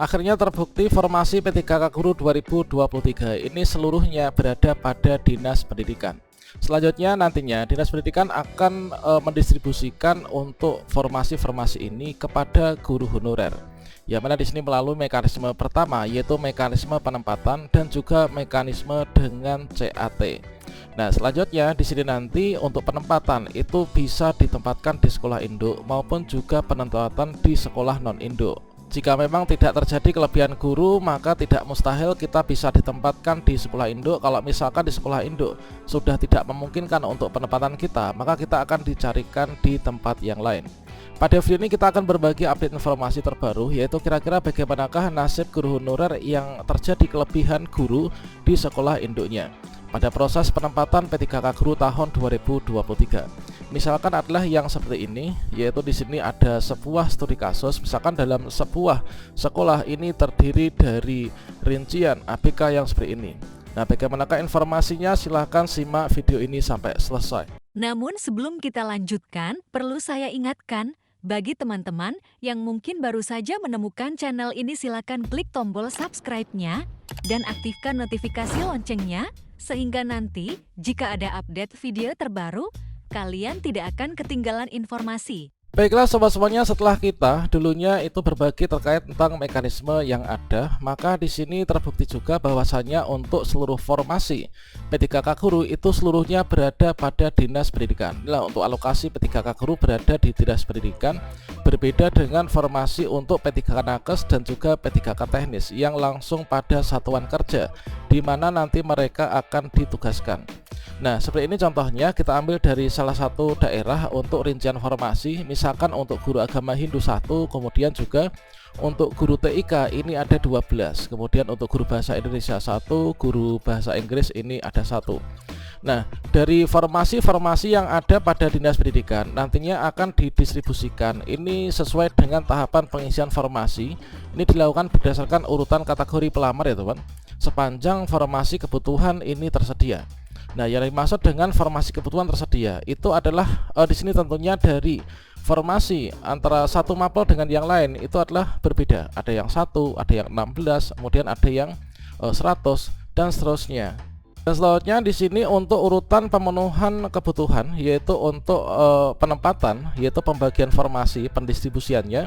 Akhirnya terbukti formasi P3K Guru 2023 ini seluruhnya berada pada Dinas Pendidikan. Selanjutnya nantinya Dinas Pendidikan akan mendistribusikan untuk formasi-formasi ini kepada guru honorer. Yang mana di sini melalui mekanisme pertama, yaitu mekanisme penempatan dan juga mekanisme dengan CAT. Nah, selanjutnya di sini nanti untuk penempatan itu bisa ditempatkan di sekolah induk maupun juga penempatan di sekolah non induk. Jika memang tidak terjadi kelebihan guru, maka tidak mustahil kita bisa ditempatkan di sekolah induk. Kalau misalkan di sekolah induk sudah tidak memungkinkan untuk penempatan kita, maka kita akan dicarikan di tempat yang lain. Pada video ini kita akan berbagi update informasi terbaru, yaitu kira-kira bagaimanakah nasib guru honorer yang terjadi kelebihan guru di sekolah induknya pada proses penempatan P3K Guru tahun 2023. Misalkan adalah yang seperti ini, yaitu di sini ada sebuah studi kasus. Misalkan dalam sebuah sekolah ini terdiri dari rincian ABK yang seperti ini. Nah, bagaimanakah informasinya? Silahkan simak video ini sampai selesai. Namun sebelum kita lanjutkan, perlu saya ingatkan, bagi teman-teman yang mungkin baru saja menemukan channel ini, silakan klik tombol subscribe-nya dan aktifkan notifikasi loncengnya, sehingga nanti jika ada update video terbaru, kalian tidak akan ketinggalan informasi. Baiklah sobat semuanya, setelah kita dulunya itu berbagi terkait tentang mekanisme yang ada, maka di sini terbukti juga bahwasannya untuk seluruh formasi P3K Guru itu seluruhnya berada pada Dinas Pendidikan. Nah, untuk alokasi P3K Guru berada di Dinas Pendidikan, berbeda dengan formasi untuk P3K Nakes dan juga P3K Teknis yang langsung pada satuan kerja, di mana nanti mereka akan ditugaskan. Nah, seperti ini contohnya, kita ambil dari salah satu daerah untuk rincian formasi. Misalkan untuk guru agama Hindu 1, kemudian juga untuk guru TIK ini ada 12, kemudian untuk guru bahasa Indonesia 1, guru bahasa Inggris ini ada 1. Nah, dari formasi-formasi yang ada pada Dinas Pendidikan nantinya akan didistribusikan. Ini sesuai dengan tahapan pengisian formasi. Ini dilakukan berdasarkan urutan kategori pelamar ya teman, sepanjang formasi kebutuhan ini tersedia. Nah, yang dimaksud dengan formasi kebutuhan tersedia itu adalah di sini tentunya dari formasi antara satu mapel dengan yang lain itu adalah berbeda. Ada yang 1, ada yang 16, kemudian ada yang 100 dan seterusnya. Dan selanjutnya di sini untuk urutan pemenuhan kebutuhan, yaitu untuk penempatan, yaitu pembagian formasi, pendistribusiannya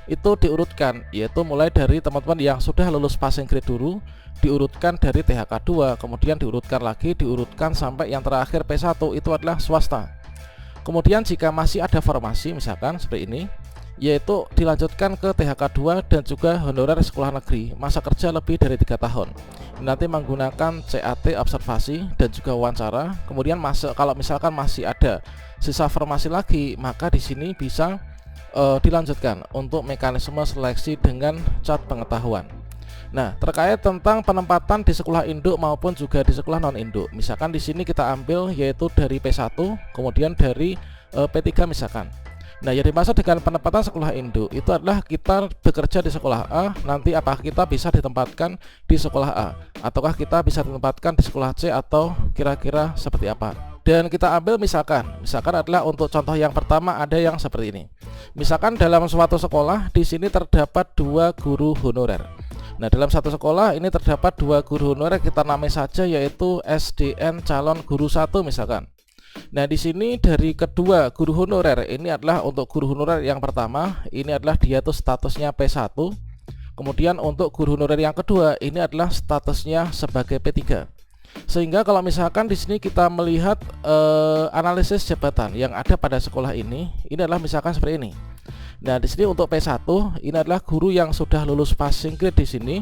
itu diurutkan, yaitu mulai dari teman-teman yang sudah lulus passing grade dulu, diurutkan dari THK 2, kemudian diurutkan lagi, diurutkan sampai yang terakhir P1 itu adalah swasta. Kemudian jika masih ada formasi misalkan seperti ini, yaitu dilanjutkan ke THK 2 dan juga honorer sekolah negeri masa kerja lebih dari 3 tahun. Nanti menggunakan CAT observasi dan juga wawancara. Kemudian kalau misalkan masih ada sisa formasi lagi, maka di sini bisa dilanjutkan untuk mekanisme seleksi dengan cat pengetahuan. Nah, terkait tentang penempatan di sekolah induk maupun juga di sekolah non induk, misalkan di sini kita ambil yaitu dari P1, kemudian dari P3 misalkan. Nah, yang dimaksud dengan penempatan sekolah induk itu adalah kita bekerja di sekolah A, nanti apakah kita bisa ditempatkan di sekolah A, ataukah kita bisa ditempatkan di sekolah C, atau kira-kira seperti apa. Dan kita ambil misalkan adalah untuk contoh yang pertama ada yang seperti ini. Misalkan dalam suatu sekolah di sini terdapat 2 guru honorer. Nah, dalam satu sekolah ini terdapat 2 guru honorer, kita namai saja yaitu SDN calon guru 1 misalkan. Nah, di sini dari kedua guru honorer ini adalah untuk guru honorer yang pertama ini adalah dia tuh statusnya P1. Kemudian untuk guru honorer yang kedua ini adalah statusnya sebagai P3. Sehingga kalau misalkan di sini kita melihat analisis jabatan yang ada pada sekolah ini adalah misalkan seperti ini. Nah, di sini untuk P1 ini adalah guru yang sudah lulus passing grade di sini.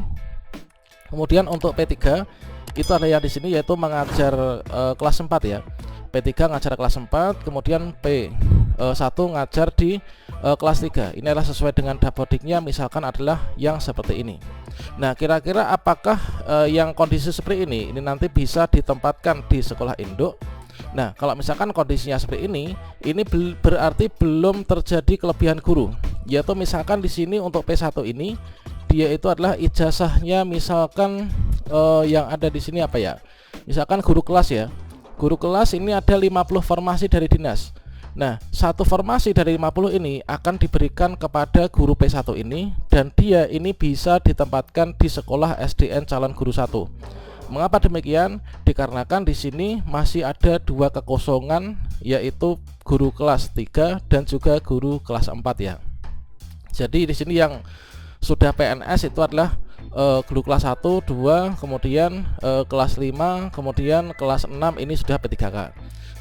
Kemudian untuk P3 itu ada yang di sini yaitu mengajar kelas 4 ya. P3 ngajar kelas 4, kemudian P1 ngajar di kelas 3. Ini adalah sesuai dengan dapodiknya, misalkan adalah yang seperti ini. Nah, kira-kira apakah yang kondisi seperti ini nanti bisa ditempatkan di sekolah induk? Nah, kalau misalkan kondisinya seperti ini berarti belum terjadi kelebihan guru. Yaitu misalkan di sini untuk P1 ini dia itu adalah ijazahnya misalkan yang ada di sini apa ya? Misalkan guru kelas ya. Guru kelas ini ada 50 formasi dari dinas. Nah, satu formasi dari 50 ini akan diberikan kepada guru P1 ini, dan dia ini bisa ditempatkan di sekolah SDN calon guru 1. Mengapa demikian? Dikarenakan di sini masih ada dua kekosongan, yaitu guru kelas 3 dan juga guru kelas 4 ya. Jadi di sini yang sudah PNS itu adalah guru kelas 1, 2, kemudian kelas 5, kemudian kelas 6 ini sudah P3K.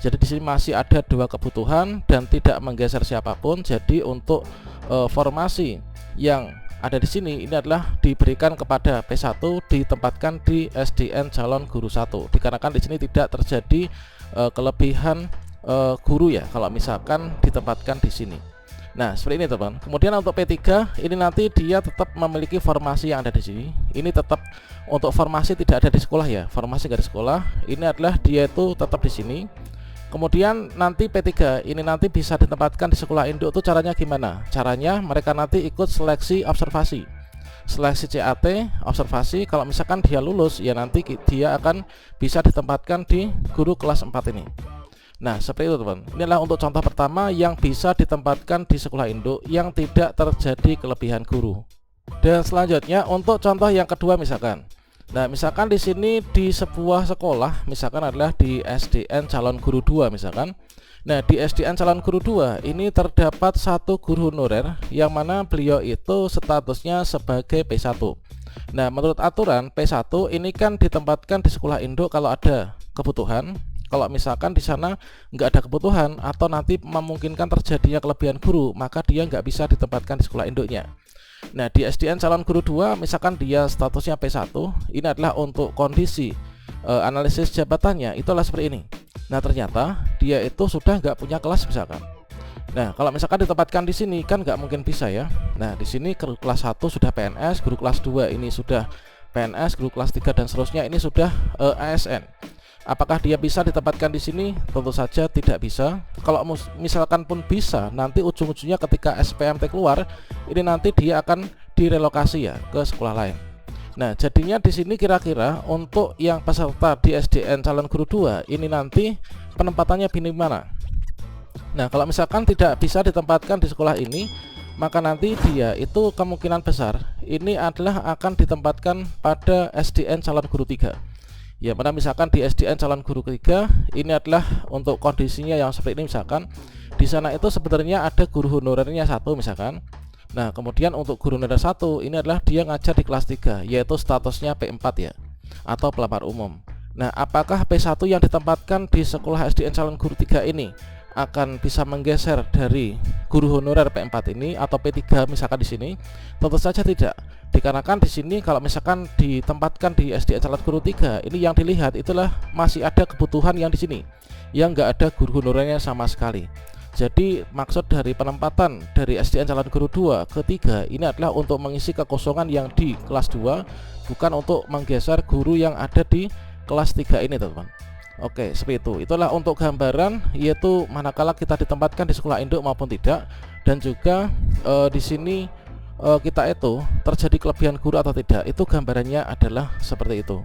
Jadi di sini masih ada dua kebutuhan dan tidak menggeser siapapun. Jadi untuk formasi yang ada di sini ini adalah diberikan kepada P1 ditempatkan di SDN calon guru 1. Dikarenakan di sini tidak terjadi kelebihan guru ya kalau misalkan ditempatkan di sini. Nah, seperti ini teman. Kemudian untuk P3 ini nanti dia tetap memiliki formasi yang ada di sini. Ini tetap untuk formasi tidak ada di sekolah ya. Formasi nggak di sekolah. Ini adalah dia itu tetap di sini. Kemudian nanti P3 ini nanti bisa ditempatkan di sekolah induk. Itu caranya gimana? Caranya mereka nanti ikut seleksi observasi. Seleksi CAT, observasi. Kalau misalkan dia lulus ya nanti dia akan bisa ditempatkan di guru kelas 4 ini. Nah, seperti itu teman. Inilah untuk contoh pertama yang bisa ditempatkan di sekolah induk yang tidak terjadi kelebihan guru. Dan selanjutnya untuk contoh yang kedua misalkan. Nah, misalkan di sini di sebuah sekolah misalkan adalah di SDN calon guru 2 misalkan. Nah, di SDN calon guru 2 ini terdapat satu guru honorer yang mana beliau itu statusnya sebagai P1. Nah, menurut aturan P1 ini kan ditempatkan di sekolah induk kalau ada kebutuhan. Kalau misalkan di sana nggak ada kebutuhan atau nanti memungkinkan terjadinya kelebihan guru, maka dia nggak bisa ditempatkan di sekolah induknya. Nah, di SDN calon guru 2 misalkan dia statusnya P1, ini adalah untuk kondisi analisis jabatannya itulah seperti ini. Nah, ternyata dia itu sudah nggak punya kelas misalkan. Nah, kalau misalkan ditempatkan di sini kan nggak mungkin bisa ya. Nah, di sini guru kelas 1 sudah PNS, guru kelas 2 ini sudah PNS, guru kelas 3 dan seterusnya ini sudah ASN. Apakah dia bisa ditempatkan di sini? Tentu saja tidak bisa. Kalau misalkan pun bisa, nanti ujung-ujungnya ketika SPMT keluar, ini nanti dia akan direlokasi ya ke sekolah lain. Nah, jadinya di sini kira-kira untuk yang peserta di SDN calon guru 2 ini nanti penempatannya bagaimana? Nah, kalau misalkan tidak bisa ditempatkan di sekolah ini, maka nanti dia itu kemungkinan besar ini adalah akan ditempatkan pada SDN calon guru 3. Ya, mana misalkan di SDN calon guru ketiga ini adalah untuk kondisinya yang seperti ini misalkan di sana itu sebenarnya ada guru honorernya 1 misalkan. Nah, kemudian untuk guru honorer 1 ini adalah dia ngajar di kelas 3 yaitu statusnya P4 ya atau pelamar umum. Nah, apakah P1 yang ditempatkan di sekolah SDN calon guru 3 ini akan bisa menggeser dari guru honorer P4 ini atau P3 misalkan di sini? Tentu saja tidak. Dikarenakan di sini kalau misalkan ditempatkan di SDN calon guru 3 ini yang dilihat itulah masih ada kebutuhan yang di sini yang enggak ada guru honorernya sama sekali. Jadi maksud dari penempatan dari SDN calon guru 2 ke 3 ini adalah untuk mengisi kekosongan yang di kelas 2, bukan untuk menggeser guru yang ada di kelas 3 ini teman-teman. Oke, seperti itu. Itulah untuk gambaran yaitu manakala kita ditempatkan di sekolah induk maupun tidak, dan juga di sini kita itu terjadi kelebihan guru atau tidak. Itu gambarannya adalah seperti itu.